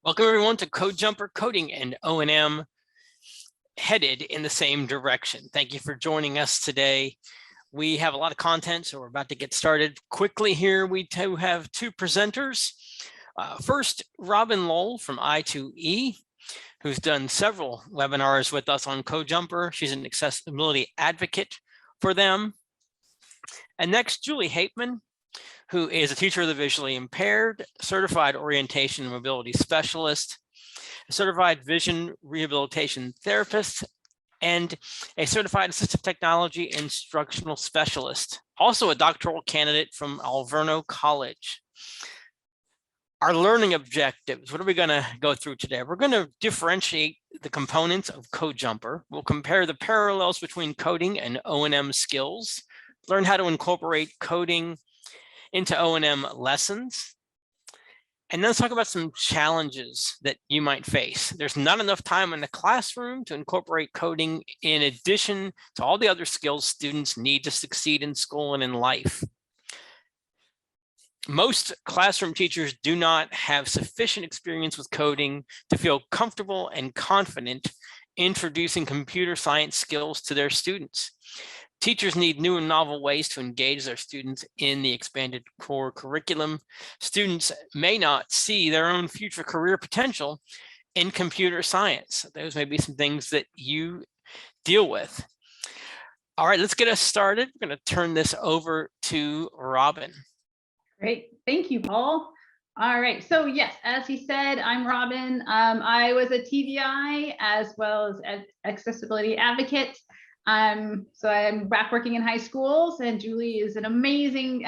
Welcome everyone to Code Jumper Coding and O&M headed in the same direction. Thank you for joining us today. We have a lot of content, so we're about to get started quickly here. We do have two presenters. First, Robin Lowell from I2E, who's done several webinars with us on Code Jumper. She's an accessibility advocate for them. And next, Julie Hapeman, who is a teacher of the visually impaired, certified orientation and mobility specialist, a certified vision rehabilitation therapist, and a certified assistive technology instructional specialist, also a doctoral candidate from Alverno College. Our learning objectives, what are we going to go through today? We're going to differentiate the components of Code Jumper. We'll compare the parallels between coding and O&M skills, learn how to incorporate coding into O&M lessons. And then let's talk about some challenges that you might face. There's not enough time in the classroom to incorporate coding in addition to all the other skills students need to succeed in school and in life. Most classroom teachers do not have sufficient experience with coding to feel comfortable and confident introducing computer science skills to their students. Teachers need new and novel ways to engage their students in the expanded core curriculum. Students may not see their own future career potential in computer science. Those may be some things that you deal with. All right, let's get us started. We're going to turn this over to Robin. Great. Thank you, Paul. All right. So yes, as he said, I'm Robin. I was a TVI as well as an accessibility advocate. So I'm back working in high schools, and Julie is an amazing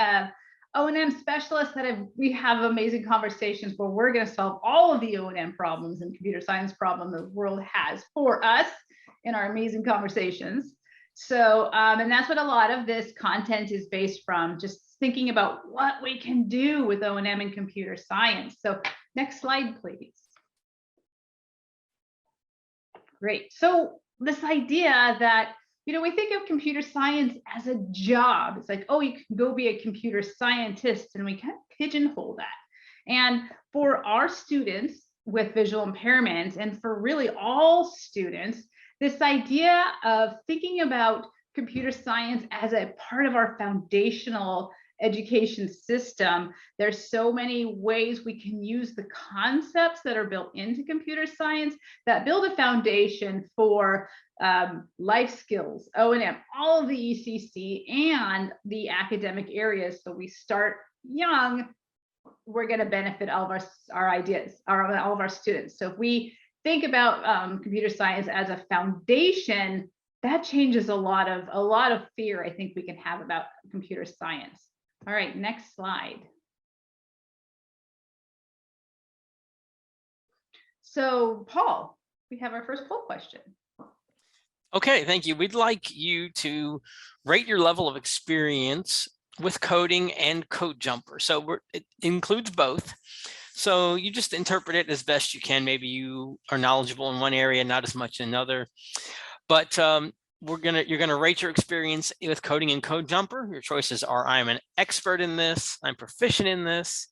O&M specialist that we have amazing conversations where we're going to solve all of the O&M problems and computer science problems the world has for us in our amazing conversations. So, and that's what a lot of this content is based from, just thinking about what we can do with O&M and computer science. So next slide, please. Great. So this idea that, we think of computer science as a job. It's like, oh, you can go be a computer scientist, and we kind of pigeonhole that. And for our students with visual impairments, and for really all students, this idea of thinking about computer science as a part of our foundational education system, there's so many ways we can use the concepts that are built into computer science that build a foundation for life skills, O&M, all of the ECC and the academic areas. So we start young, we're going to benefit all of our ideas, all of our students. So if we think about computer science as a foundation, that changes a lot of fear I think we can have about computer science. All right, next slide. So Paul, we have our first poll question. Okay, thank you. We'd like you to rate your level of experience with coding and Code Jumper. So it includes both. So you just interpret it as best you can. Maybe you are knowledgeable in one area, not as much in another. But you're gonna rate your experience with coding and Code Jumper. Your choices are: I'm an expert in this, I'm proficient in this,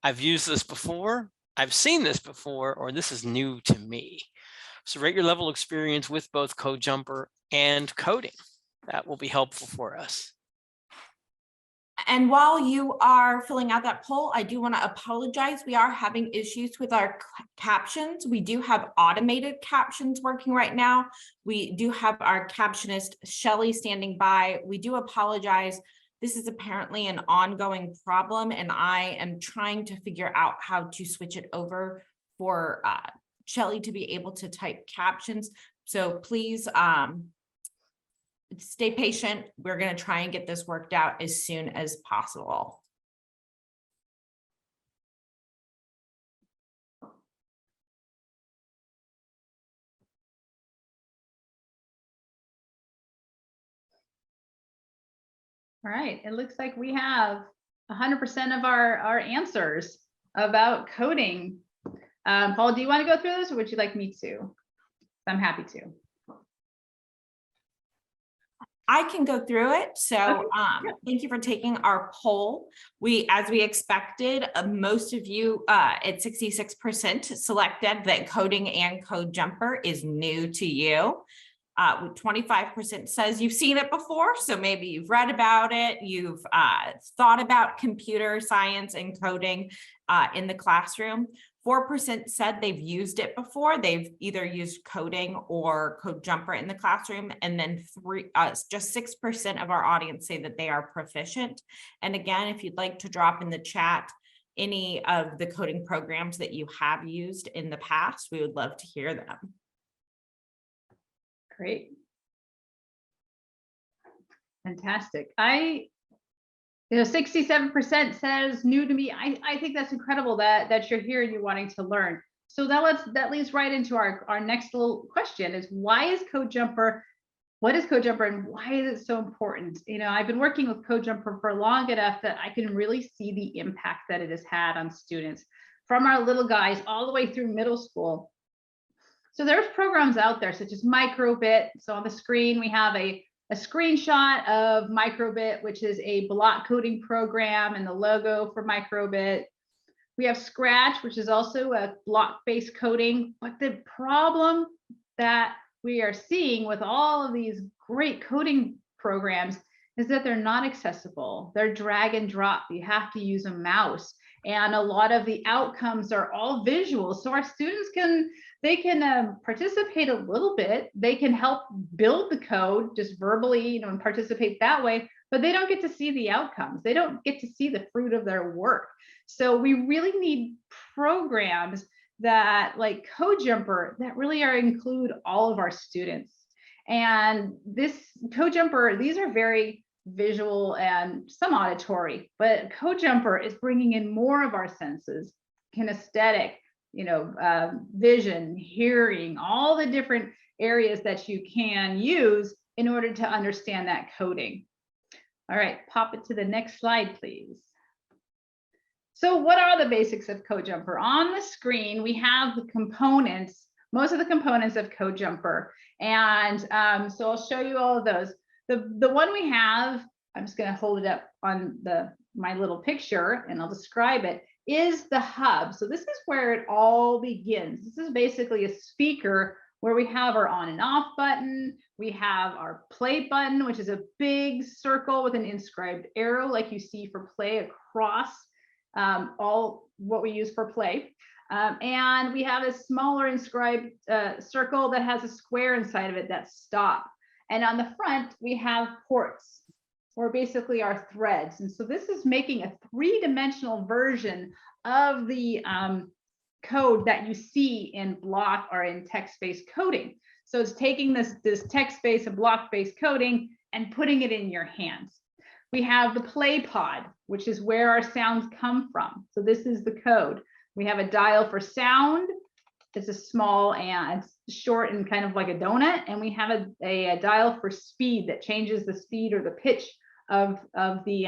I've used this before, I've seen this before, or this is new to me. So rate your level of experience with both Code Jumper and coding. That will be helpful for us. And while you are filling out that poll, I do want to apologize. We are having issues with our captions. We do have automated captions working right now. We do have our captionist, Shelly, standing by. We do apologize. This is apparently an ongoing problem, and I am trying to figure out how to switch it over for Shelly to be able to type captions. So please stay patient. We're going to try and get this worked out as soon as possible. All right, it looks like we have 100% of our answers about coding. Paul, do you want to go through this, or would you like me to? I'm happy to. I can go through it. So Okay. thank you for taking our poll. As we expected, most of you at 66% selected that coding and code jumper is new to you. 25% says you've seen it before. So maybe you've read about it. You've thought about computer science and coding in the classroom. 4% said they've used it before. They've either used coding or code jumper in the classroom. And then just 6% of our audience say that they are proficient. And again, if you'd like to drop in the chat any of the coding programs that you have used in the past, we would love to hear them. Great. Fantastic. 67% says new to me. I think that's incredible that you're here and you're wanting to learn. So that leads right into our next little question is, why is Code Jumper? What is Code Jumper and why is it so important? I've been working with Code Jumper for long enough that I can really see the impact that it has had on students from our little guys all the way through middle school. So there's programs out there such as Microbit. So on the screen, we have a screenshot of Microbit, which is a block coding program, and the logo for Microbit. We have Scratch, which is also a block-based coding. But the problem that we are seeing with all of these great coding programs is that they're not accessible. They're drag and drop. You have to use a mouse. And a lot of the outcomes are all visual. So our students can participate a little bit. They can help build the code just verbally, and participate that way, but they don't get to see the outcomes. They don't get to see the fruit of their work. So we really need programs that, like Code Jumper, that really include all of our students. And this Code Jumper, these are very visual and some auditory, but Code Jumper is bringing in more of our senses, kinesthetic, vision, hearing, all the different areas that you can use in order to understand that coding. All right, pop it to the next slide, please. So what are the basics of Code Jumper? On the screen, we have the components, most of the components of Code Jumper. And so I'll show you all of those. The one we have, I'm just going to hold it up on my little picture and I'll describe it, is the hub. So this is where it all begins. This is basically a speaker where we have our on and off button. We have our play button, which is a big circle with an inscribed arrow like you see for play across all what we use for play. And we have a smaller inscribed circle that has a square inside of it that's stop. And on the front, we have ports, or basically our threads. And so this is making a three-dimensional version of the code that you see in block or in text-based coding. So it's taking this text-based and block-based coding and putting it in your hands. We have the play pod, which is where our sounds come from. So this is the code. We have a dial for sound. It's a small and short and kind of like a donut. And we have a dial for speed that changes the speed or the pitch of the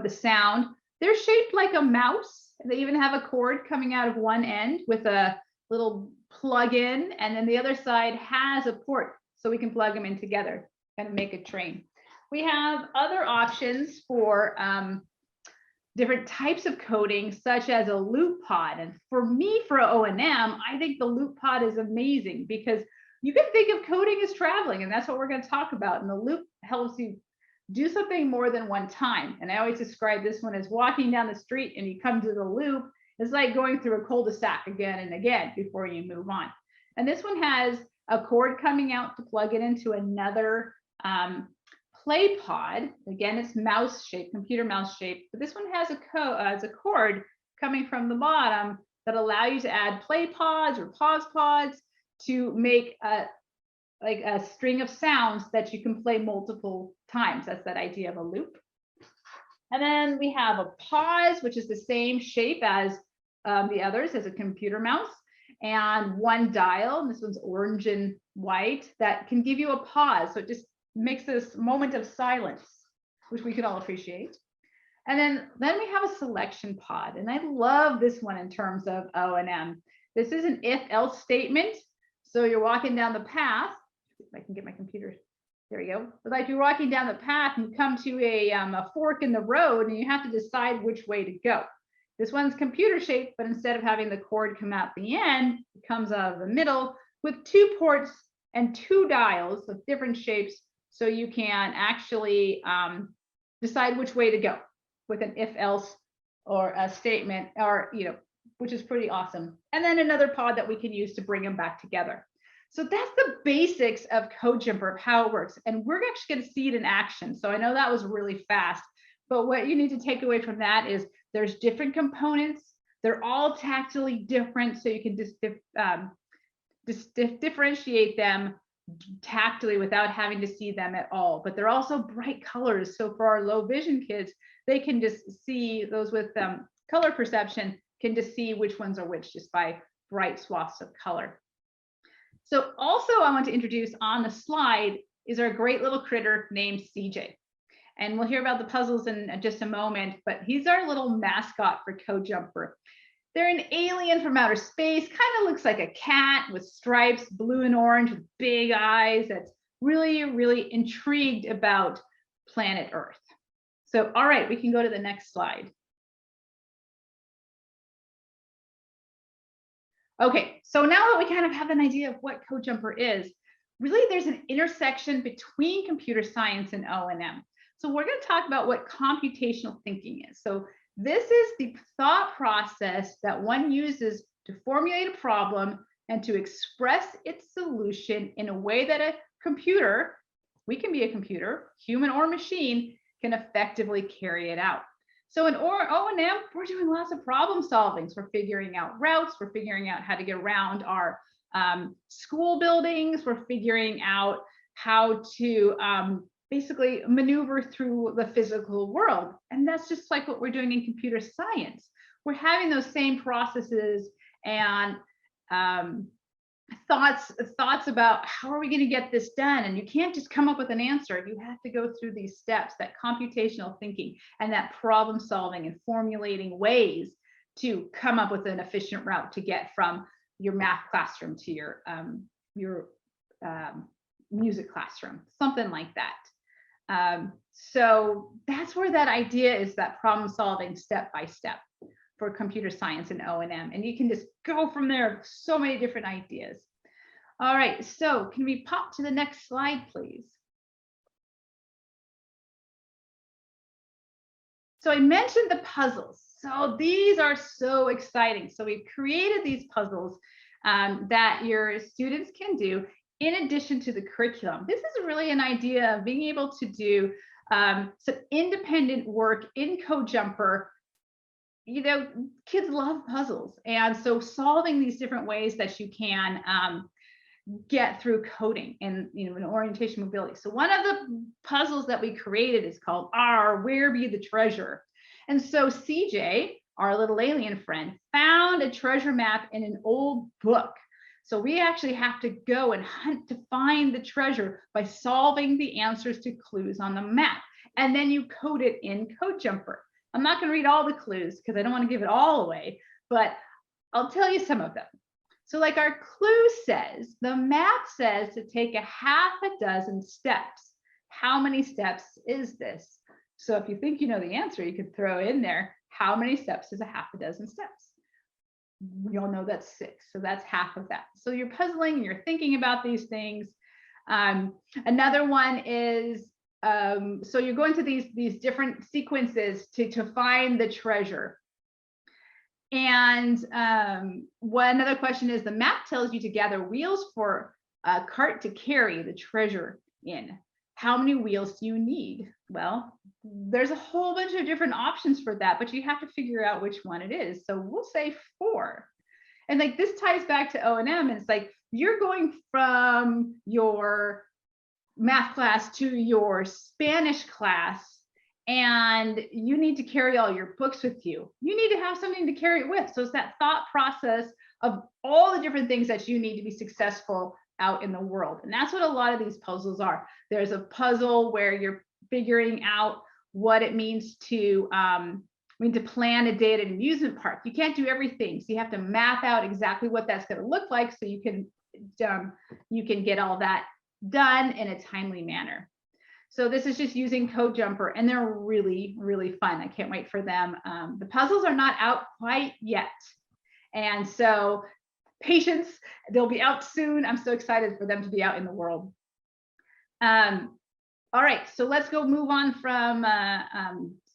sound. They're shaped like a mouse. They even have a cord coming out of one end with a little plug-in, and then the other side has a port so we can plug them in together and make a train. We have other options for different types of coding, such as a loop pod. And for me, for O&M, I think the loop pod is amazing because you can think of coding as traveling, and that's what we're going to talk about. And the loop helps you do something more than one time. And I always describe this one as walking down the street and you come to the loop. It's like going through a cul-de-sac again and again before you move on. And this one has a cord coming out to plug it into another play pod. Again, it's mouse shaped, computer mouse shaped, but this one has a cord coming from the bottom that allow you to add play pods or pause pods to make like a string of sounds that you can play multiple times. That's that idea of a loop. And then we have a pause, which is the same shape as the others, as a computer mouse, and one dial, and this one's orange and white, that can give you a pause. So it just makes this moment of silence, which we can all appreciate. And then we have a selection pod, and I love this one in terms of O&M. This is an if-else statement. So you're walking down the path. If I can get my computer There you go. But like you're walking down the path and you come to a fork in the road and you have to decide which way to go. This one's computer shaped, but instead of having the cord come out the end, it comes out of the middle with 2 ports and 2 dials of different shapes. So you can actually decide which way to go with an if else or a statement, or, which is pretty awesome. And then another pod that we can use to bring them back together. So that's the basics of CodeJumper, of how it works. And we're actually going to see it in action. So I know that was really fast, but what you need to take away from that is there's different components. They're all tactily different. So you can just differentiate them tactily without having to see them at all. But they're also bright colors. So for our low vision kids, they can just see, those with color perception can just see which ones are which just by bright swaths of color. So also I want to introduce on the slide is our great little critter named CJ. And we'll hear about the puzzles in just a moment, but he's our little mascot for CodeJumper. They're an alien from outer space, kind of looks like a cat with stripes, blue and orange, with big eyes, that's really, really intrigued about planet Earth. So, all right, we can go to the next slide. Okay, so now that we kind of have an idea of what CodeJumper is, really there's an intersection between computer science and O&M. So we're going to talk about what computational thinking is. So this is the thought process that one uses to formulate a problem and to express its solution in a way that a computer, we can be a computer, human or machine, can effectively carry it out. So in O&M, we're doing lots of problem solving. So we're figuring out routes, we're figuring out how to get around our school buildings, we're figuring out how to basically maneuver through the physical world. And that's just like what we're doing in computer science. We're having those same processes and thoughts about how are we going to get this done. And you can't just come up with an answer. You have to go through these steps, that computational thinking and that problem solving and formulating ways to come up with an efficient route to get from your math classroom to your music classroom, something like that. So that's where that idea is, that problem solving step by step for computer science and O&M. And you can just go from there, so many different ideas. All right, so can we pop to the next slide, please? So I mentioned the puzzles. So these are so exciting. So we've created these puzzles that your students can do in addition to the curriculum. This is really an idea of being able to do some independent work in CodeJumper. You know, kids love puzzles. And so solving these different ways that you can get through coding and, you know, an orientation mobility. So one of the puzzles that we created is called Where Be the Treasure? And so CJ, our little alien friend, found a treasure map in an old book. So we actually have to go and hunt to find the treasure by solving the answers to clues on the map. And then you code it in CodeJumper. I'm not going to read all the clues because I don't want to give it all away, but I'll tell you some of them. So like our clue says, the map says to take a half a dozen steps. How many steps is this? So if you think you know the answer, you could throw in there, how many steps is a half a dozen steps? We all know that's 6. So that's half of that. So you're puzzling, you're thinking about these things. Another one is, so you're going to these different sequences to find the treasure. And one other question is, the map tells you to gather wheels for a cart to carry the treasure in. How many wheels do you need? Well, there's a whole bunch of different options for that, but you have to figure out which one it is. So we'll say 4. And like this ties back to O&M, and it's like you're going from your math class to your Spanish class, and you need to carry all your books with you. You need to have something to carry it with. So it's that thought process of all the different things that you need to be successful out in the world. And that's what a lot of these puzzles are. There's a puzzle where you're figuring out what it means to plan a day at an amusement park. You can't do everything. So you have to map out exactly what that's going to look like so you can get all that done in a timely manner. So this is just using Code Jumper, and they're really, really fun. I can't wait for them. The puzzles are not out quite yet. And so patience, they'll be out soon. I'm so excited for them to be out in the world. All right, so let's go move on from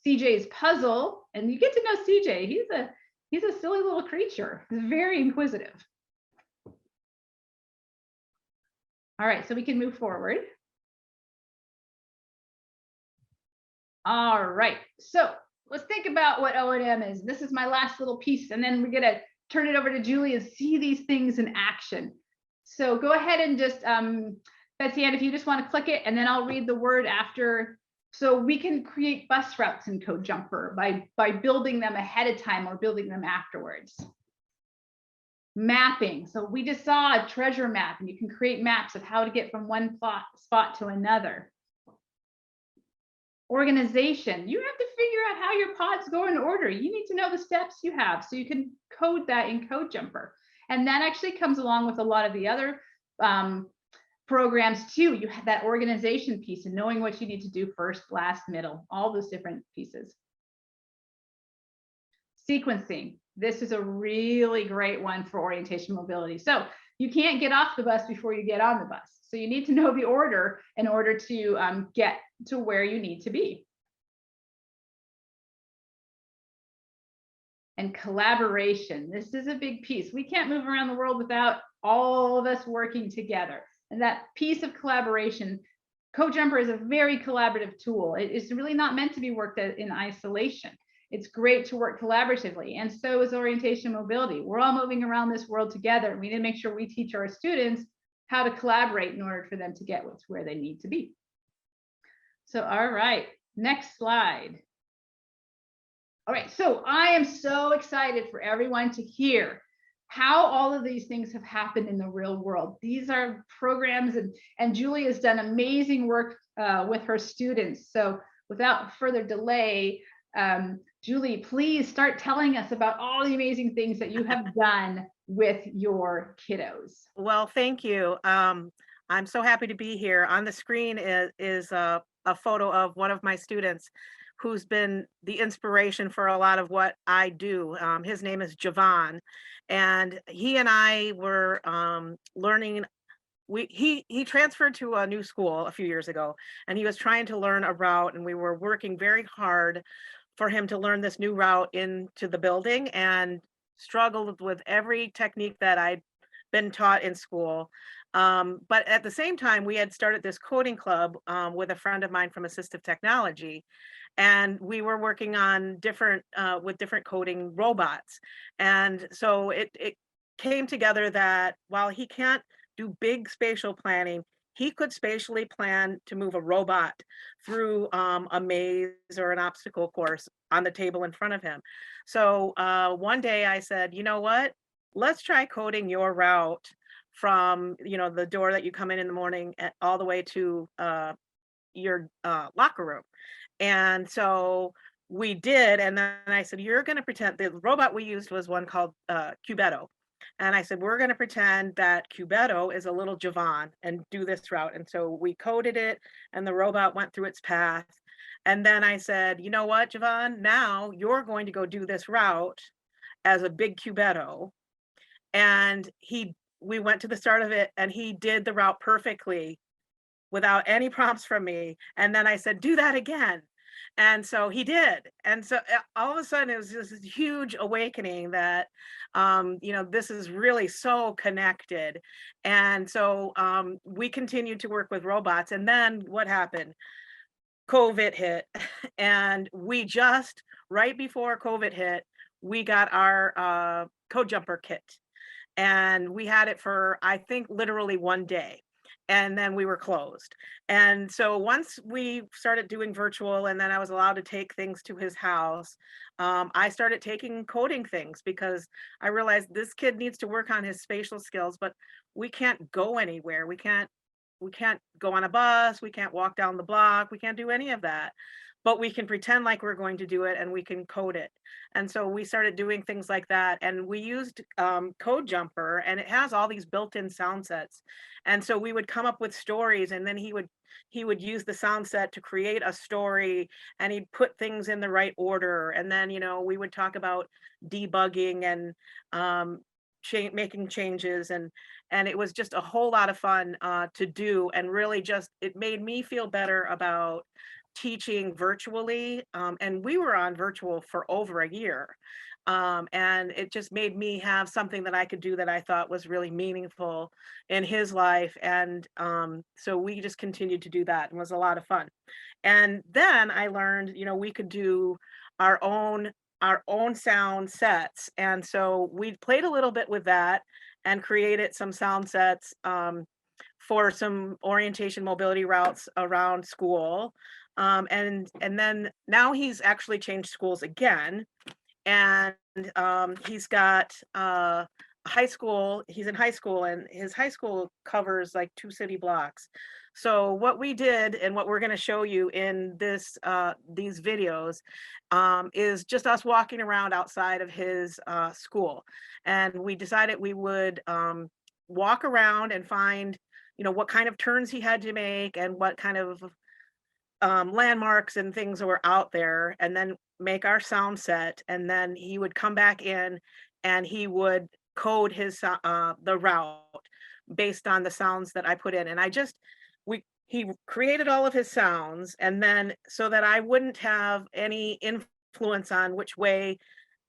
CJ's puzzle. And you get to know CJ. He's a silly little creature. He's very inquisitive. All right, so we can move forward. All right, so let's think about what O&M is. This is my last little piece, and then we're gonna turn it over to Julie and see these things in action. So go ahead and just, Betsy Ann, if you just want to click it, and then I'll read the word after. So we can create bus routes in Code Jumper by building them ahead of time or building them afterwards. Mapping. So we just saw a treasure map, and you can create maps of how to get from one spot to another. Organization. You have to figure out how your pods go in order. You need to know the steps you have so you can code that in Code Jumper. And that actually comes along with a lot of the other programs too. You have that organization piece and knowing what you need to do first, last, middle, all those different pieces. Sequencing. This is a really great one for orientation mobility. So you can't get off the bus before you get on the bus. So you need to know the order in order to get to where you need to be. And collaboration. This is a big piece. We can't move around the world without all of us working together. And that piece of collaboration, Code Jumper is a very collaborative tool. It is really not meant to be worked in isolation. It's great to work collaboratively, and so is orientation mobility. We're all moving around this world together. We need to make sure we teach our students how to collaborate in order for them to get where they need to be. So, all right, next slide. All right, so I am so excited for everyone to hear how all of these things have happened in the real world. These are programs, and Julie has done amazing work with her students. So without further delay, Julie, please start telling us about all the amazing things that you have done with your kiddos. Well, thank you. I'm so happy to be here. On the screen is a photo of one of my students who's been the inspiration for a lot of what I do. His name is Javon, and he and I were learning. He transferred to a new school a few years ago, and he was trying to learn a route, and we were working very hard for him to learn this new route into the building, and struggled with every technique that I'd been taught in school. But at the same time, we had started this coding club with a friend of mine from Assistive Technology, and we were working on different coding robots. And so it came together that while he can't do big spatial planning, he could spatially plan to move a robot through a maze or an obstacle course on the table in front of him. So one day I said, you know what, let's try coding your route from the door that you come in the morning all the way to your locker room. And so we did, and then I said, you're going to pretend, the robot we used was one called Cubetto. And I said, we're going to pretend that Cubetto is a little Javon and do this route. And so we coded it, and the robot went through its path. And then I said, you know what, Javon, now you're going to go do this route as a big Cubetto. And we went to the start of it, and he did the route perfectly without any prompts from me. And then I said, do that again. And so he did. And so all of a sudden it was just this huge awakening that, this is really so connected. And so we continued to work with robots. And then what happened? COVID hit. And we just, right before COVID hit, we got our Code Jumper kit. And we had it for, I think, literally one day. And then we were closed. And so once we started doing virtual, and then I was allowed to take things to his house, I started taking coding things because I realized this kid needs to work on his spatial skills, but we can't go anywhere. We can't go on a bus. We can't walk down the block. We can't do any of that. but we can pretend like we're going to do it and we can code it. And so we started doing things like that. And we used Code Jumper, and it has all these built-in sound sets. And so we would come up with stories, and then he would use the sound set to create a story, and he'd put things in the right order. And then, you know, we would talk about debugging and making changes, and it was just a whole lot of fun to do, and really just, it made me feel better about teaching virtually. And we were on virtual for over a year. And it just made me have something that I could do that I thought was really meaningful in his life. And so we just continued to do that, and was a lot of fun. And then I learned, you know, we could do our own sound sets. And so we played a little bit with that and created some sound sets for some orientation mobility routes around school. And then now he's actually changed schools again. And he's got high school, he's in high school, and his high school covers like 2 city blocks. So what we did, and what we're going to show you in this these videos, is just us walking around outside of his school. And we decided we would walk around and find, you know, what kind of turns he had to make, and what kind of landmarks and things were out there, and then make our sound set. And then he would come back in, and he would code his the route based on the sounds that I put in. And he created all of his sounds, and then, so that I wouldn't have any influence on which way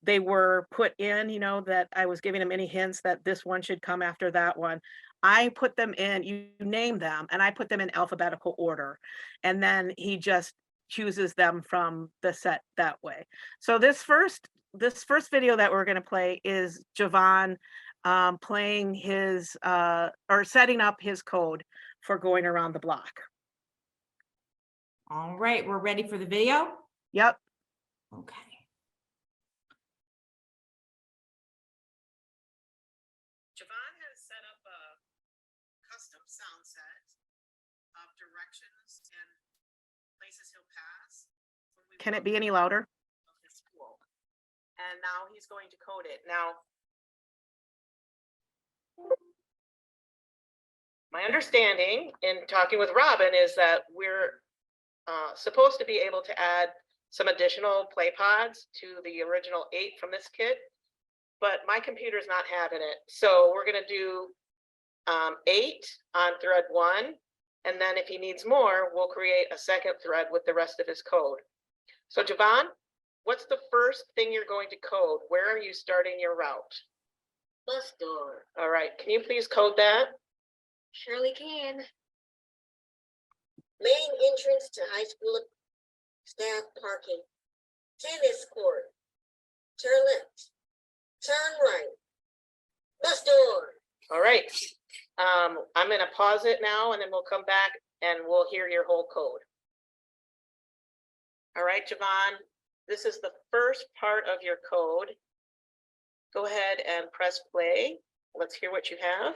they were put in, you know, that I was giving him any hints that this one should come after that one. I put them in, you name them, and I put them in alphabetical order. And then he just chooses them from the set that way. So this first video that we're going to play is Javon playing his or setting up his code for going around the block. All right, we're ready for the video. Yep. Okay. Javon has set up a custom sound set of directions and places he'll pass. Can it be any louder? And now he's going to code it. Now, my understanding in talking with Robin is that we're supposed to be able to add some additional play pods to the original 8 from this kit, but my computer's not having it. So we're going to do 8 on thread 1, and then if he needs more, we'll create a second thread with the rest of his code. So Javon, what's the first thing you're going to code? Where are you starting your route? Bus door. All right, can you please code that? Surely can. Main entrance to high school staff parking. Tennis court. Turn left. Turn right. Bus door. All right. I'm going to pause it now, and then we'll come back and we'll hear your whole code. All right, Javon, this is the first part of your code. Go ahead and press play. Let's hear what you have.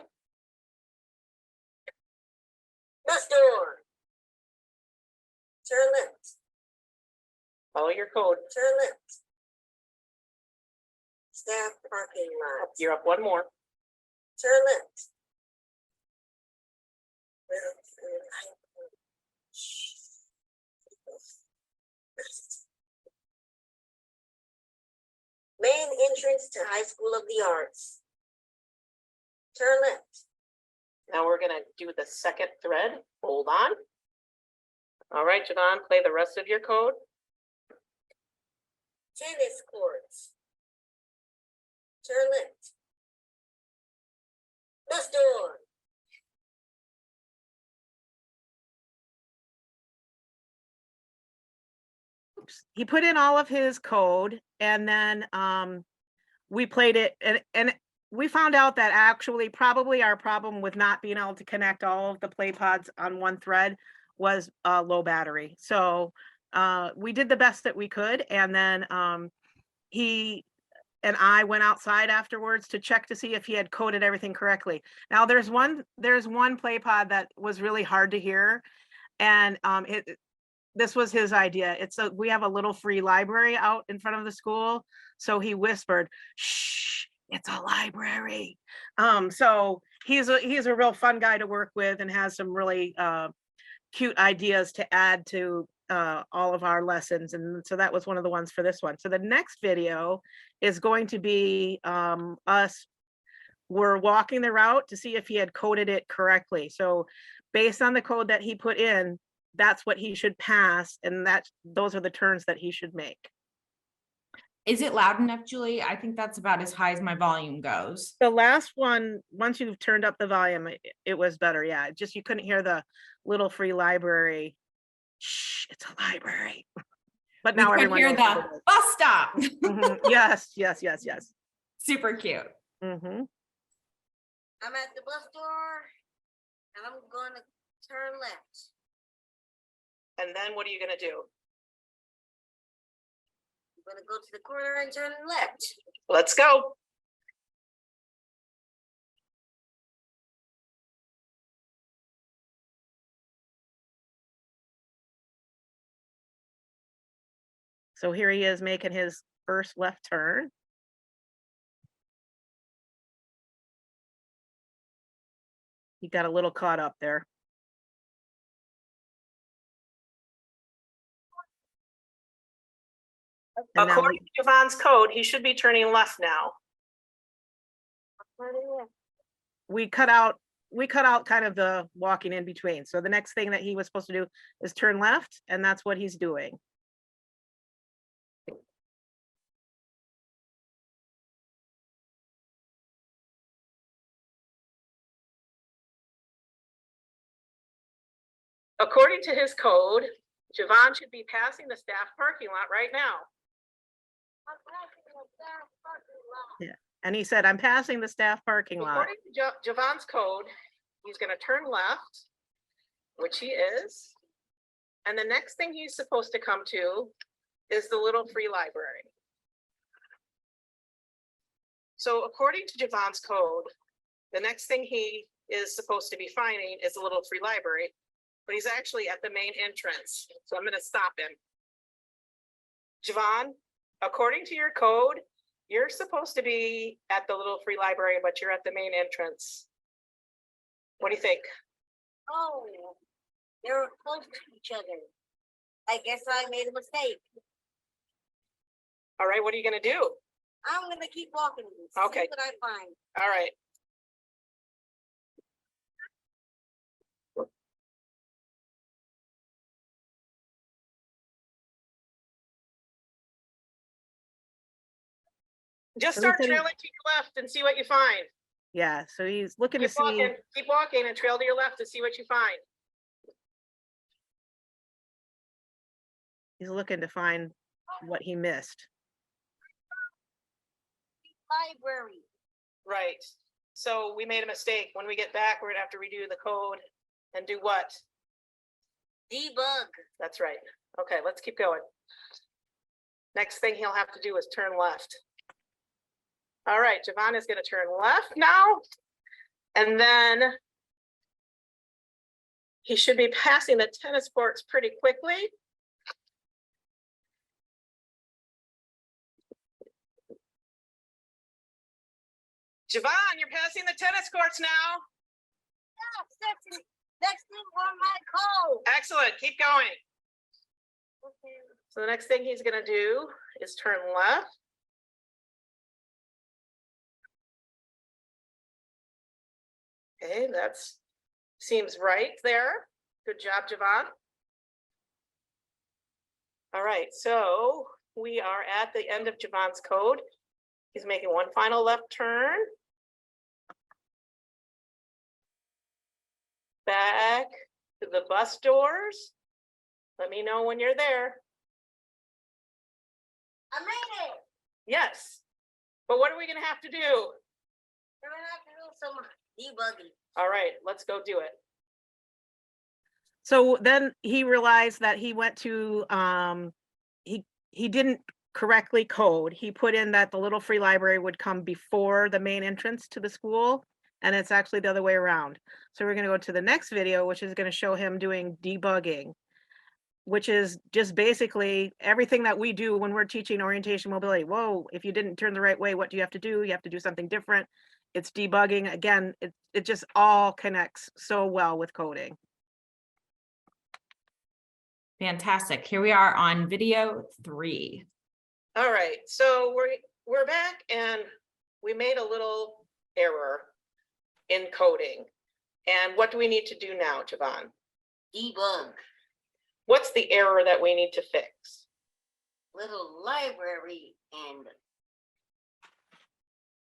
Bus door. Turn left. Follow your code. Turn left. Staff parking lot. You're up one more. Turn left. Main entrance to High School of the Arts. Turn left. Now we're going to do the second thread. Hold on. All right, Javon, play the rest of your code. Tennis courts. Turn left. Bus door. He put in all of his code, and then we played it, and we found out that actually probably our problem with not being able to connect all of the play pods on one thread was low battery. So we did the best that we could, and then he and I went outside afterwards to check to see if he had coded everything correctly. Now there's one play pod that was really hard to hear, and this was his idea. We have a little free library out in front of the school. So he whispered, shh, it's a library. So he's a real fun guy to work with and has some really cute ideas to add to all of our lessons. And so that was one of the ones for this one. So the next video is going to be we're walking the route to see if he had coded it correctly. So based on the code that he put in, that's what he should pass. And those are the turns that he should make. Is it loud enough, Julie? I think that's about as high as my volume goes. The last one, once you've turned up the volume, it was better. Yeah, just you couldn't hear the little free library. Shh, it's a library. But now everyone hear knows the what it is. bus stop. Mhm. Yes. Super cute. I'm at the bus door and I'm gonna turn left. And then what are you gonna do? I'm gonna go to the corner and turn left. Let's go. So here he is making his first left turn. He got a little caught up there. And according to Yvonne's code, he should be turning left now. We cut out kind of the walking in between. So the next thing that he was supposed to do is turn left, and that's what he's doing. According to his code, Javon should be passing the staff parking lot right now. Yeah, and he said, I'm passing the staff parking lot. According to Javon's code, he's going to turn left, which he is. And the next thing he's supposed to come to is the little free library. So according to Javon's code, the next thing he is supposed to be finding is the little free library, but he's actually at the main entrance. So I'm going to stop him. Javon, according to your code, you're supposed to be at the little free library, but you're at the main entrance. What do you think? Oh, they're close to each other. I guess I made a mistake. All right, what are you going to do? I'm going to keep walking. Okay. See what I find. All right. Just start trailing to your left and see what you find. Yeah, so he's looking to see. Keep walking and trail to your left to see what you find. He's looking to find what he missed. Library. Right. So we made a mistake. When we get back, we're gonna have to redo the code and do what? Debug. That's right. Okay, let's keep going. Next thing he'll have to do is turn left. All right, Javon is going to turn left now. And then he should be passing the tennis courts pretty quickly. Javon, you're passing the tennis courts now. Yes, that's on my code. Excellent, keep going. Okay. So the next thing he's going to do is turn left. Okay, that seems right there. Good job, Javon. All right, so we are at the end of Javon's code. He's making one final left turn. Back to the bus doors. Let me know when you're there. I made it. Yes, but what are we gonna have to do? We're gonna have to do some debugging. All right, let's go do it. So then he realized that he went to, he didn't correctly code. He put in that the little free library would come before the main entrance to the school, and it's actually the other way around. So we're gonna go to the next video, which is gonna show him doing debugging. which is just basically everything that we do when we're teaching orientation mobility. Whoa, if you didn't turn the right way, what do you have to do? You have to do something different. It's debugging. Again, it just all connects so well with coding. Fantastic. Here we are on video 3. All right, so we're back, and we made a little error in coding. And what do we need to do now, Javon? Debug. What's the error that we need to fix? Little library and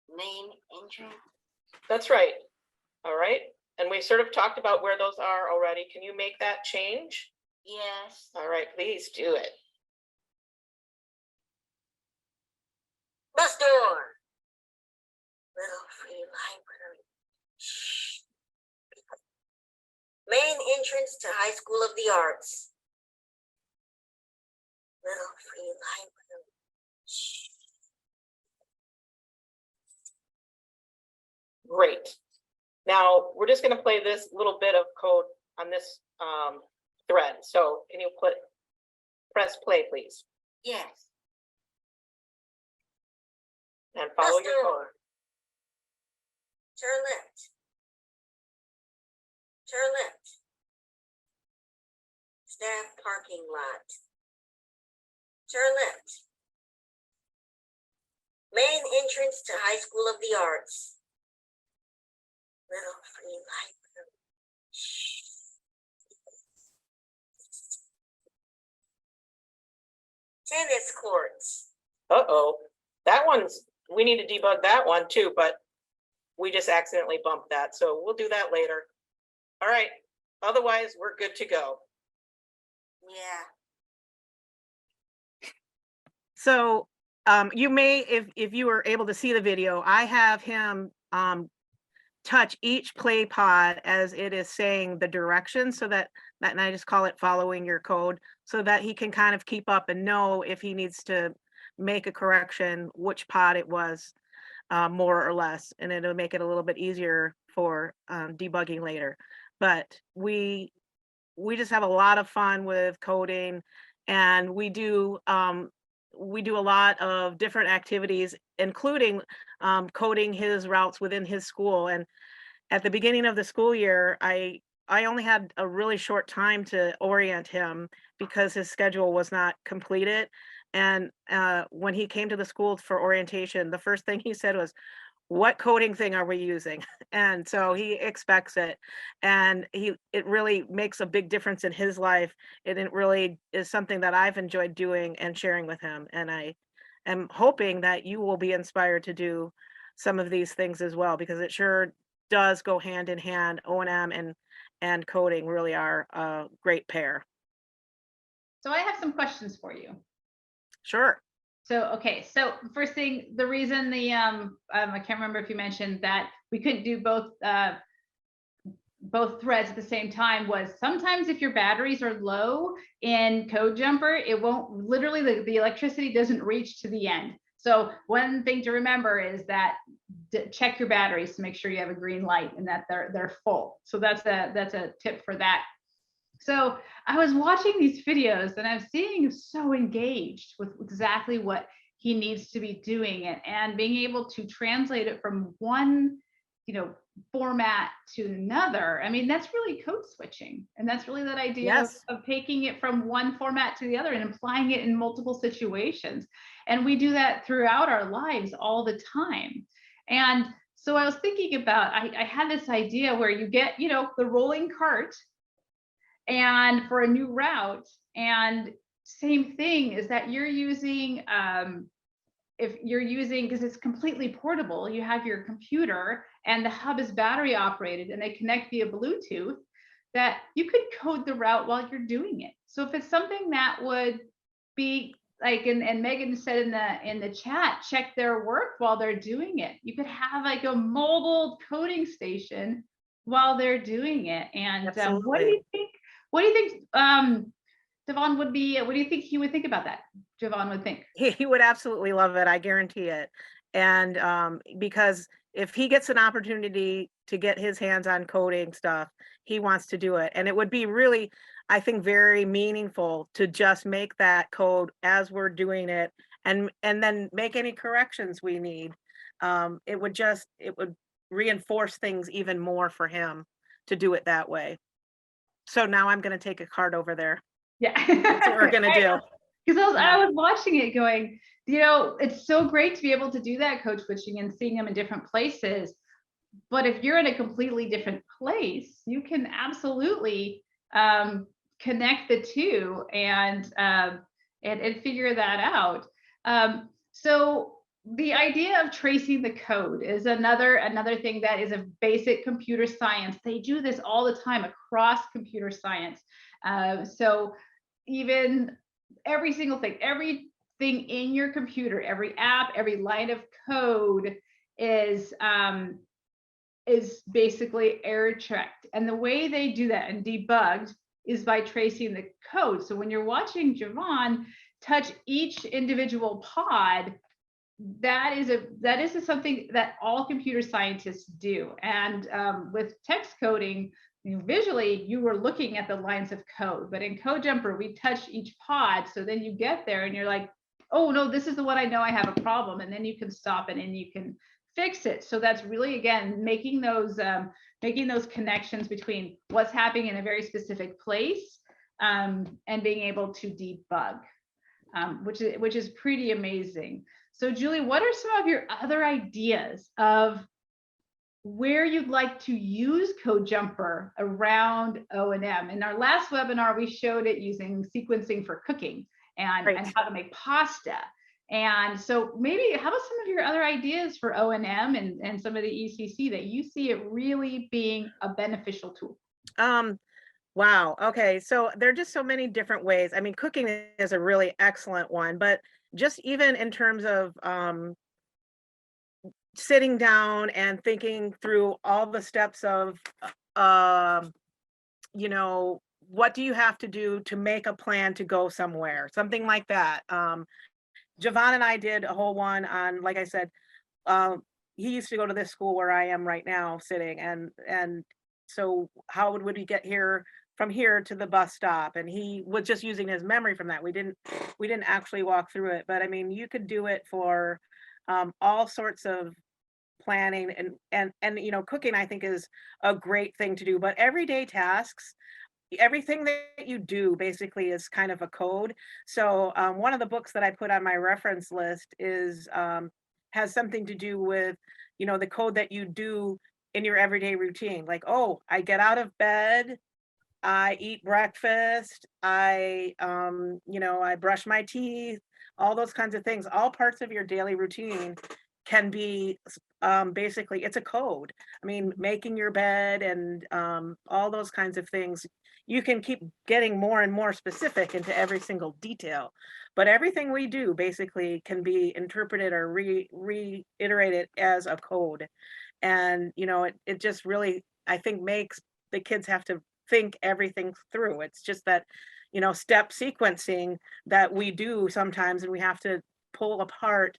main entrance. That's right. All right, and we sort of talked about where those are already. Can you make that change? Yes. All right, please do it. Bus door. Little free library. Shh. Main entrance to High School of the Arts. Little free library. Shh. Great. Now we're just going to play this little bit of code on this thread. So can you press play, please, Yes. and follow Bus your door. code. Turn left. Turn left. Staff parking lot. Turn left. Main entrance to High School of the Arts. Little free library. Shh. Tennis courts. Uh-oh, that one's, we need to debug that one too, but we just accidentally bumped that. So we'll do that later. All right, otherwise we're good to go. Yeah. So you may, if you were able to see the video, I have him touch each play pod as it is saying the direction, so that and I just call it following your code, so that he can kind of keep up and know if he needs to make a correction, which pod it was, more or less, and it'll make it a little bit easier for debugging later. But we just have a lot of fun with coding, and we do a lot of different activities, including coding his routes within his school. And at the beginning of the school year, I only had a really short time to orient him because his schedule was not completed. And when he came to the school for orientation, the first thing he said was, "What coding thing are we using?" And so he expects it, and it really makes a big difference in his life. And it really is something that I've enjoyed doing and sharing with him. And I am hoping that you will be inspired to do some of these things as well, because it sure does go hand in hand. O&M and coding really are a great pair. So I have some questions for you. Sure. So, okay, so first thing, the reason I can't remember if you mentioned that we couldn't do both threads at the same time was sometimes if your batteries are low in Code Jumper, it won't, literally the electricity doesn't reach to the end. So one thing to remember is that check your batteries to make sure you have a green light and that they're full. So that's a tip for that. So I was watching these videos and I'm seeing him so engaged with exactly what he needs to be doing and being able to translate it from one, format to another. I mean, that's really code switching. And that's really that idea Yes. of taking it from one format to the other and applying it in multiple situations. And we do that throughout our lives all the time. And so I was thinking about, I had this idea where you get, the rolling cart and for a new route, and same thing is that you're using, if you're using, because it's completely portable, you have your computer and the hub is battery operated and they connect via Bluetooth, that you could code the route while you're doing it. So if it's something that would be like, and Megan said in the chat, check their work while they're doing it. You could have like a mobile coding station while they're doing it. And what do you think? What do you think Devon would be? What do you think he would think about that? Javon would think He would absolutely love it. I guarantee it. And because if he gets an opportunity to get his hands on coding stuff, he wants to do it. And it would be really, I think, very meaningful to just make that code as we're doing it, and then make any corrections we need. It would reinforce things even more for him to do it that way. So now I'm going to take a card over there. Yeah. That's what we're going to do. Because I was watching it going, you know, it's so great to be able to do that code switching and seeing them in different places. But if you're in a completely different place, you can absolutely connect the two and figure that out. So the idea of tracing the code is another thing that is a basic computer science. They do this all the time across computer science. So even every single thing, everything in your computer, every app, every line of code is basically error checked. And the way they do that and debugged is by tracing the code. So when you're watching Javon touch each individual pod, that is something that all computer scientists do. And with text coding, visually, you were looking at the lines of code, but in CodeJumper, we touch each pod. So then you get there and you're like, oh no, this is the one I know I have a problem. And then you can stop it and you can fix it. So that's really, again, making those connections between what's happening in a very specific place and being able to debug, which is pretty amazing. So Julie, what are some of your other ideas of where you'd like to use CodeJumper around O&M? In our last webinar, we showed it using sequencing for cooking and how to make pasta. And so maybe how about some of your other ideas for O&M and some of the ECC that you see it really being a beneficial tool? Wow. Okay. So there are just so many different ways. I mean, cooking is a really excellent one, but just even in terms of sitting down and thinking through all the steps of, you know, what do you have to do to make a plan to go somewhere, something like that. Javon and I did a whole one on, like I said, he used to go to this school where I am right now sitting, and so how would we get here from here to the bus stop? And he was just using his memory from that. We didn't actually walk through it, but I mean, you could do it for all sorts of planning and you know, cooking I think is a great thing to do, but everyday tasks, everything that you do basically is kind of a code. So one of the books that I put on my reference list is has something to do with, you know, the code that you do in your everyday routine. Like, oh, I get out of bed, I eat breakfast, I you know, I brush my teeth, all those kinds of things, all parts of your daily routine can be basically, it's a code. I mean, making your bed and all those kinds of things. You can keep getting more and more specific into every single detail, but everything we do basically can be interpreted or reiterated as a code. And, you know, it just really, I think, makes the kids have to think everything through. It's just that, you know, step sequencing that we do sometimes, and we have to pull apart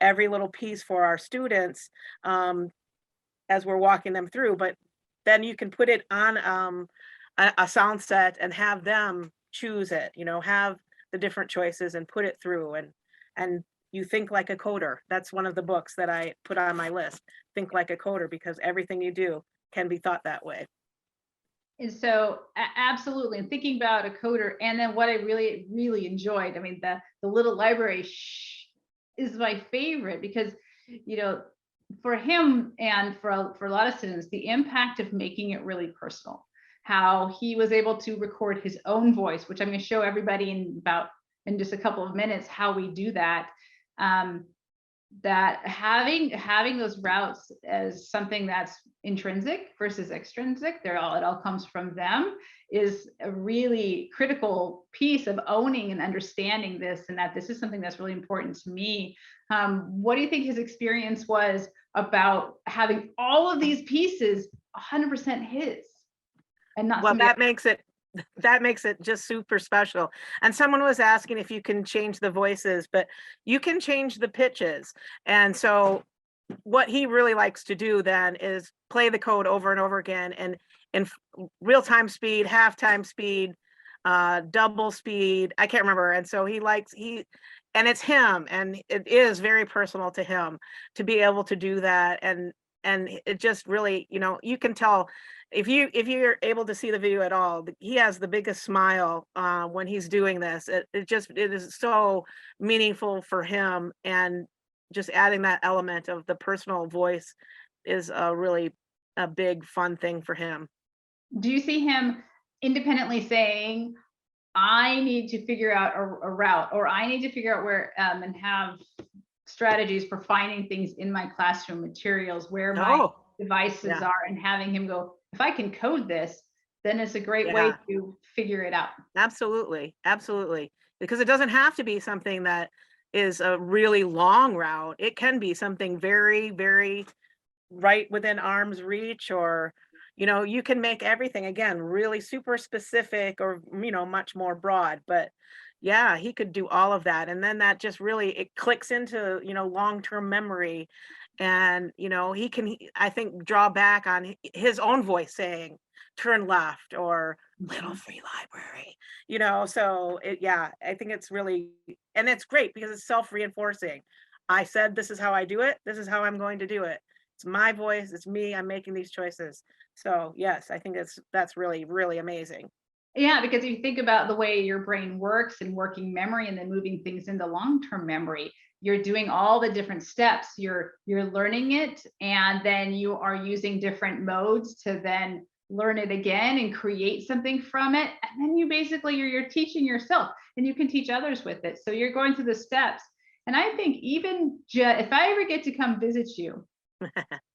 every little piece for our students as we're walking them through. But then you can put it on a sound set and have them choose it, you know, have the different choices and put it through, and you think like a coder. That's one of the books that I put on my list, Think Like a Coder, because everything you do can be thought that way. And so absolutely, and thinking about a coder, and then what I really, really enjoyed, I mean, the little library is my favorite, because, you know, for him and for a lot of students, the impact of making it really personal, how he was able to record his own voice, which I'm going to show everybody in just a couple of minutes how we do that. That having those routes as something that's intrinsic versus extrinsic, it all comes from them, is a really critical piece of owning and understanding this, and that this is something that's really important to me. What do you think his experience was about having all of these pieces 100% his and not? Well, that makes it just super special. And someone was asking if you can change the voices, but you can change the pitches. And so what he really likes to do then is play the code over and over again, and in real-time speed, half-time speed, double speed, I can't remember. And so and it's him, and it is very personal to him to be able to do that. And it just really, you can tell if you're able to see the video at all, he has the biggest smile when he's doing this. It is so meaningful for him, and just adding that element of the personal voice is really a big fun thing for him. Do you see him independently saying, I need to figure out a route, or I need to figure out where and have strategies for finding things in my classroom materials where my devices are, and having him go, if I can code this, then it's a great way to figure it out. Absolutely. Absolutely. Because it doesn't have to be something that is a really long route. It can be something very, very right within arm's reach, or you can make everything, again, really super specific, or much more broad. But yeah, he could do all of that, and then that just really, it clicks into long-term memory. And he can, I think, draw back on his own voice saying turn left, or little free library, so I think it's really, and it's great because it's self-reinforcing. I said, this is how I do it, this is how I'm going to do it. It's my voice, it's me, I'm making these choices. So yes, I think that's really, really amazing. Yeah, because if you think about the way your brain works and working memory, and then moving things into long-term memory, you're doing all the different steps, you're learning it, and then you are using different modes to then learn it again and create something from it. And then you're teaching yourself, and you can teach others with it. So you're going through the steps. And I think even if I ever get to come visit you, I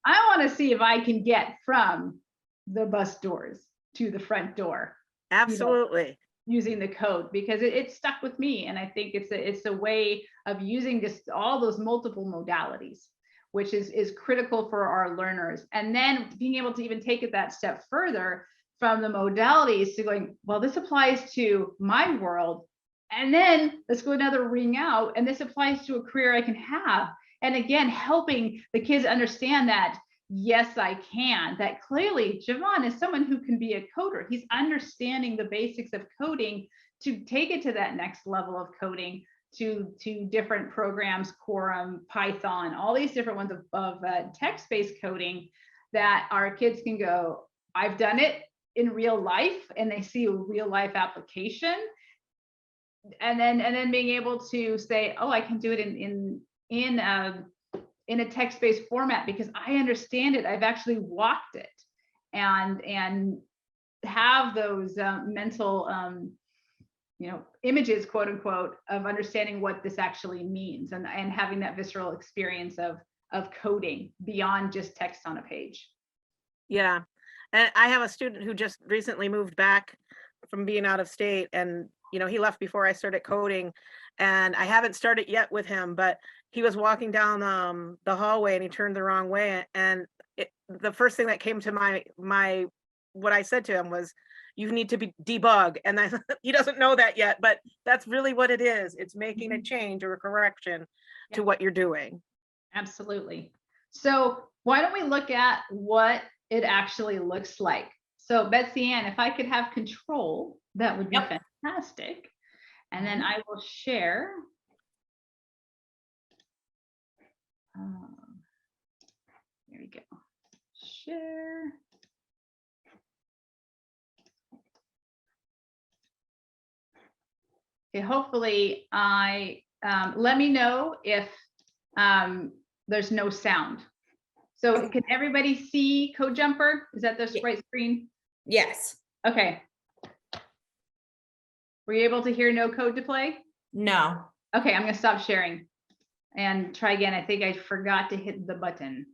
want to see if I can get from the bus doors to the front door. Absolutely. Using the code, because it stuck with me. And I think it's a way of using just all those multiple modalities, which is critical for our learners. And then being able to even take it that step further from the modalities to going, well, this applies to my world. And then let's go another ring out, and this applies to a career I can have. And again, helping the kids understand that, yes, I can. That clearly Javon is someone who can be a coder. He's understanding the basics of coding to take it to that next level of coding, to different programs, Quorum, Python, all these different ones of text-based coding, that our kids can go, I've done it in real life, and they see a real life application. And then being able to say, oh, I can do it in a text-based format because I understand it. I've actually walked it, and have those mental, images, quote unquote, of understanding what this actually means, and having that visceral experience of coding beyond just text on a page. Yeah. And I have a student who just recently moved back from being out of state, and he left before I started coding, and I haven't started yet with him, but he was walking down the hallway, and he turned the wrong way. And the first thing that came to my what I said to him was, you need to debug. And he doesn't know that yet, but that's really what it is. It's making a change or a correction to what you're doing. Absolutely. So why don't we look at what it actually looks like? So Betsy Ann, if I could have control, that would be fantastic. And then I will share. There we go. Share. Okay, hopefully let me know if there's no sound. So can everybody see Code Jumper? Is that the right screen? Yes. Okay. Were you able to hear no code to play? No. Okay, I'm gonna stop sharing and try again. I think I forgot to hit the button.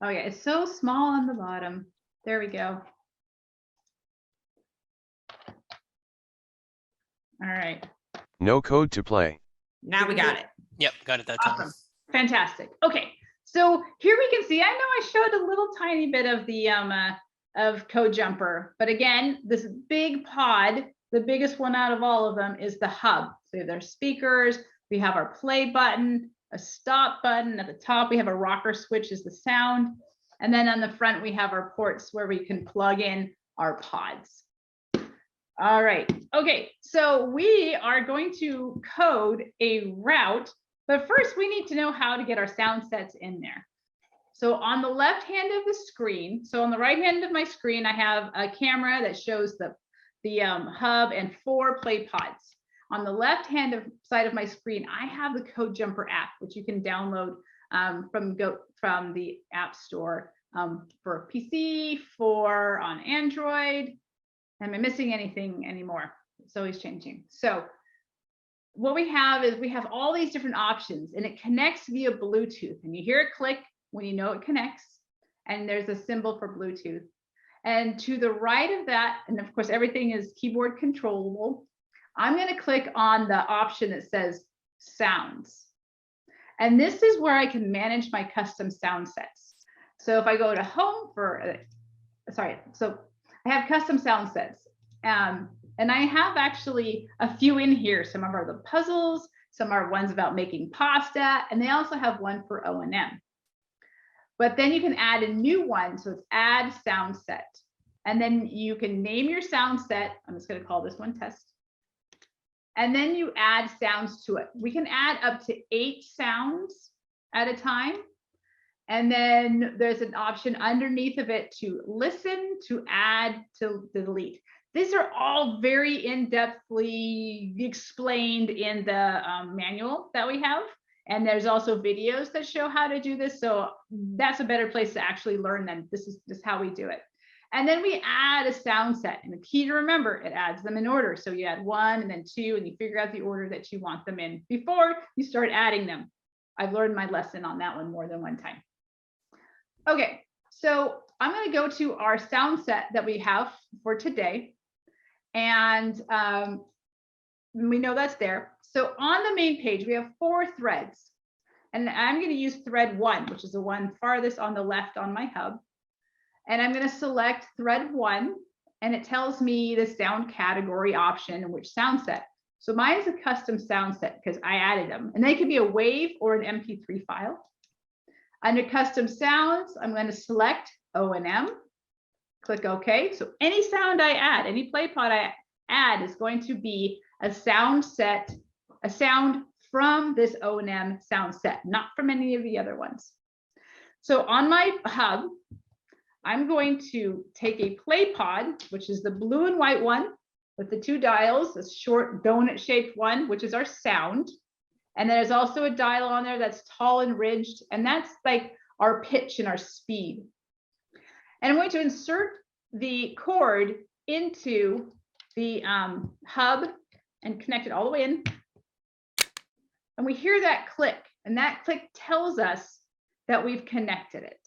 Oh yeah, it's so small on the bottom. There we go. All right. No code to play. Now we got it. Yep, got it that time. Awesome. Fantastic. Okay, so here we can see, I know I showed a little tiny bit of the of Code Jumper, but again, this big pod, the biggest one out of all of them is the hub. So there's speakers, We have our play button, a stop button. At the top, we have a rocker switch is the sound. And then on the front, we have our ports where we can plug in our pods. All right, okay, so we are going to code a route, but first we need to know how to get our sound sets in there. So on the left hand of the screen, so on the right hand of my screen, I have a camera that shows the hub and 4 play pods. On the left hand side of my screen, I have the Code Jumper app, which you can download from the App Store for PC, for on Android. Am I missing anything anymore? It's always changing. So what we have is we have all these different options, and it connects via Bluetooth. And you hear it click when you know it connects, and there's a symbol for Bluetooth. And to the right of that, and of course, everything is keyboard controllable. I'm going to click on the option that says sounds. And this is where I can manage my custom sound sets. So if I go to home so I have custom sound sets. And I have actually a few in here. Some of them are the puzzles, some are ones about making pasta, and they also have one for O&M. But then you can add a new one. So it's add sound set. And then you can name your sound set. I'm just going to call this one test. And then you add sounds to it. We can add up to 8 sounds at a time. And then there's an option underneath of it to listen, to add, to delete. These are all very in-depthly explained in the manual that we have. And there's also videos that show how to do this. So that's a better place to actually learn them. This is just how we do it. And then we add a sound set. And the key to remember, it adds them in order. So you add 1 and then 2, and you figure out the order that you want them in before you start adding them. I've learned my lesson on that one more than one time. Okay, so I'm going to go to our sound set that we have for today. And we know that's there. So on the main page, we have 4 threads. And I'm going to use thread 1, which is the one farthest on the left on my hub. And I'm going to select thread 1, and it tells me the sound category option and which sound set. So mine is a custom sound set because I added them. And they can be a WAV or an MP3 file. Under custom sounds, I'm going to select O&M, click OK. So any sound I add, any play pod I add is going to be a sound set, a sound from this O&M sound set, not from any of the other ones. So on my hub, I'm going to take a play pod, which is the blue and white one with the 2 dials, a short donut shaped one, which is our sound. And there's also a dial on there that's tall and ridged, and that's like our pitch and our speed. And I'm going to insert the cord into the hub and connect it all the way in. And we hear that click, and that click tells us that we've connected it.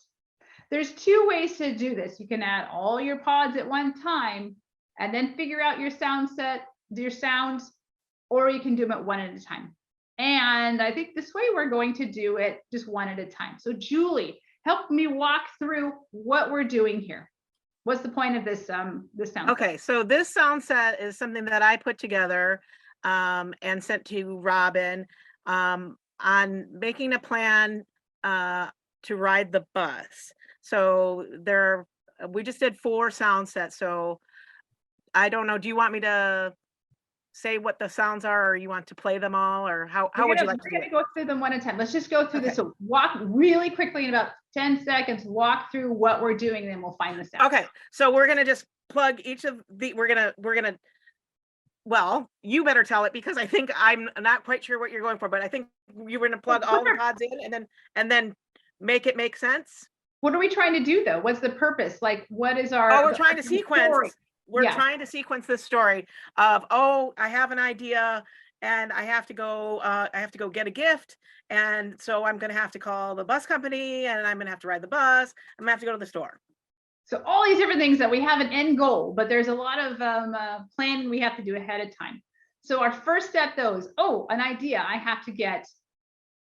There's 2 ways to do this. You can add all your pods at one time and then figure out your sound set, your sounds, or you can do them at one at a time. And I think this way we're going to do it just one at a time. So Julie, help me walk through what we're doing here. What's the point of this sound? Okay, so this sound set is something that I put together and sent to Robin on making a plan to ride the bus. So we just did 4 sound sets. So I don't know, do you want me to say what the sounds are, or you want to play them all, or how would you like to do it? We're going to go through them one at a time. Let's just go through Okay. this. So walk really quickly in about 10 seconds, walk through what we're doing, and then we'll find the sound. Okay, so we're going to just plug each of the, we're going to, well, you better tell it, because I think I'm not quite sure what you're going for, but I think you're going to plug all the pods in and then make it make sense. What are we trying to do though? What's the purpose? Like, what is our? Oh, we're trying to sequence. Story? We're Yeah. trying to sequence this story of, oh, I have an idea and I have to go get a gift. And so I'm going to have to call the bus company, and I'm going to have to ride the bus. I'm going to have to go to the store. So all these different things that we have an end goal, but there's a lot of planning we have to do ahead of time. So our first step though is, oh, an idea, I have to get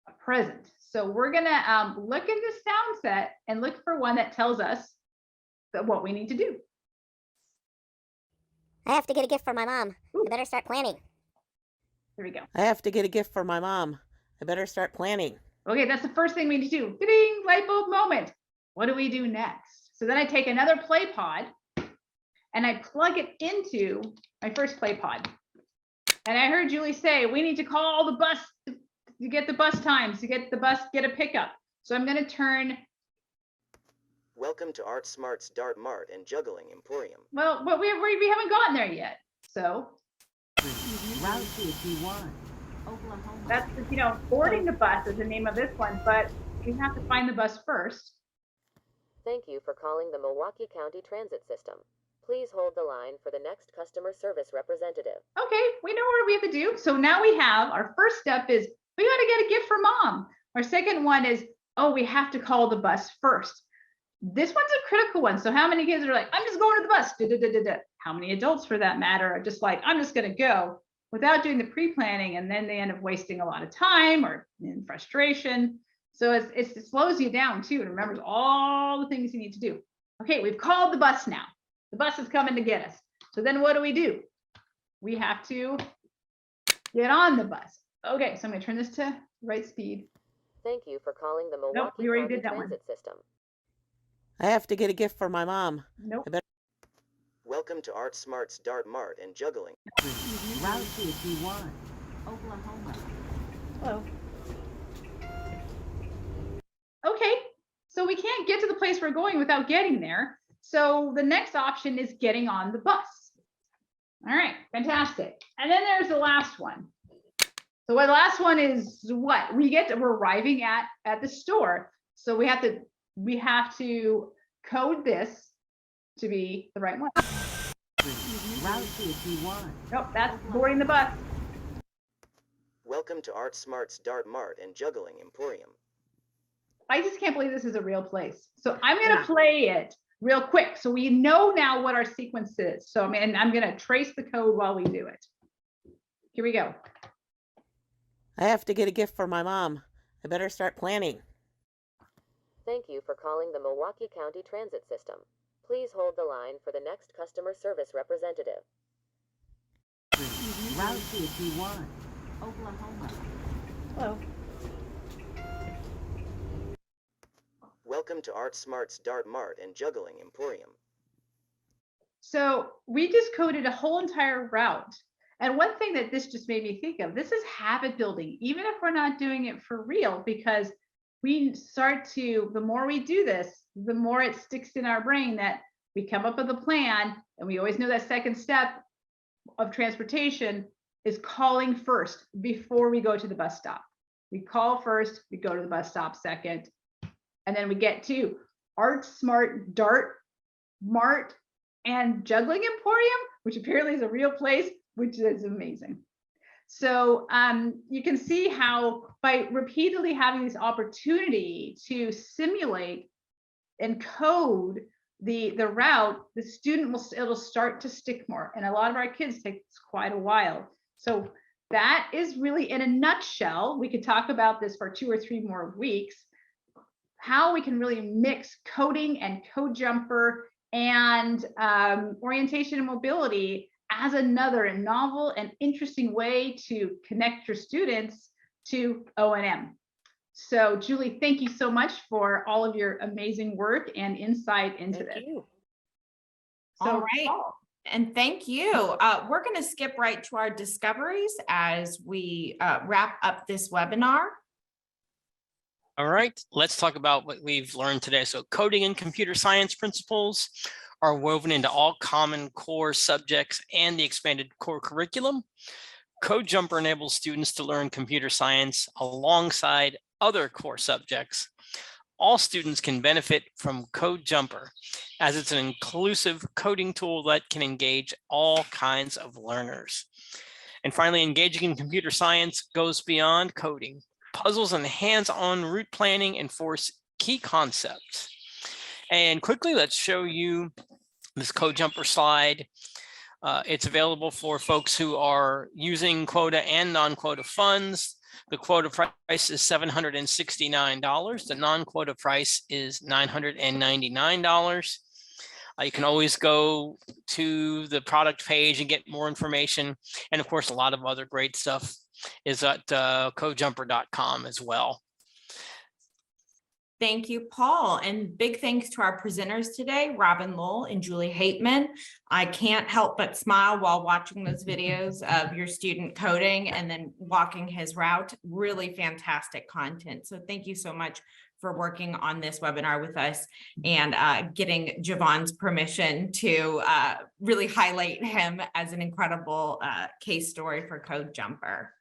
a present. So we're gonna look at the sound set and look for one that tells us what we need to do. I have to get a gift for my mom. Ooh. I better start planning. Here we go. I have to get a gift for my mom. I better start planning. Okay, that's the first thing we need to do. Ding, light bulb moment. What do we do next? So then I take another play pod and I plug it into my first play pod. And I heard Julie say, we need to call the bus to get the bus times, to get the bus, get a pickup. So I'm going to turn. Welcome to Art Smart's Dart Mart and Juggling Emporium. Well, but we haven't gotten there yet. So Route 51, Oklahoma. that's, you know, boarding the bus is the name of this one, but we have to find the bus first. Thank you for calling the Milwaukee County Transit System. Please hold the line for the next customer service representative. Okay, we know what we have to do. So now we have, our first step is we got to get a gift for mom. Our second one is, oh, we have to call the bus first. This one's a critical one. So how many kids are like, I'm just going to the bus? How many adults for that matter are just like, I'm just going to go without doing the pre-planning, and then they end up wasting a lot of time or in frustration. So it slows you down too. It remembers all the things you need to do. Okay, we've called the bus now. The bus is coming to get us. So then what do? We have to get on the bus. Okay, so I'm going to turn this to right speed. Thank you for calling the Milwaukee we already County did that one. Transit System. I have to get a gift for my mom. Nope. Welcome to Art Smart's Dart Mart and Juggling. Route 51, Oklahoma. Hello. Okay, so we can't get to the place we're going without getting there. So the next option is getting on the bus. All right, fantastic. And then there's the last one. So the last one is what? We're arriving at the store. So we have to code this to be the right one. Route 51. Nope, that's boarding the bus. Welcome to Art Smart's Dart Mart and Juggling Emporium. I just can't believe this is a real place. So I'm going to play it real quick. So we know now what our sequence is. So I'm going to trace the code while we do it. Here we go. I have to get a gift for my mom. I better start planning. Thank you for calling the Milwaukee County Transit System. Please hold the line for the next customer service representative. Route 51, Oklahoma. Hello. Welcome to Art Smart's Dart Mart and Juggling Emporium. So we just coded a whole entire route. And one thing that this just made me think of, this is habit building, even if we're not doing it for real, because we start to, the more we do this, the more it sticks in our brain that we come up with a plan. And we always know that second step of transportation is calling first before we go to the bus stop. We call first, we go to the bus stop second. And then we get to Art Smart, Dart Mart, and Juggling Emporium, which apparently is a real place, which is amazing. So you can see how by repeatedly having this opportunity to simulate and code the route, the student it'll start to stick more. And a lot of our kids takes quite a while. So that is really, in a nutshell, we could talk about this for 2 or 3 more weeks, how we can really mix coding and code jumper and orientation and mobility as another novel and interesting way to connect your students to O&M. So Julie, thank you so much for all of your amazing work and insight into this. Thank you. So, All right. And thank you. We're going to skip right to our discoveries as we wrap up this webinar. All right, let's talk about what we've learned today. So coding and computer science principles are woven into all common core subjects and the expanded core curriculum. Code Jumper enables students to learn computer science alongside other core subjects. All students can benefit from Code Jumper as it's an inclusive coding tool that can engage all kinds of learners. And finally, engaging in computer science goes beyond coding. Puzzles and hands-on route planning enforce key concepts. And quickly, let's show you this Code Jumper slide. It's available for folks who are using quota and non-quota funds. The quota price is $769. The non-quota price is $999. You can always go to the product page and get more information. And of course, a lot of other great stuff is at codejumper.com as well. Thank you, Paul, and big thanks to our presenters today, Robin Lowell and Julie Hapeman. I can't help but smile while watching those videos of your student coding and then walking his route. Really fantastic content. So thank you so much for working on this webinar with us and getting Javon's permission to really highlight him as an incredible case story for Code Jumper.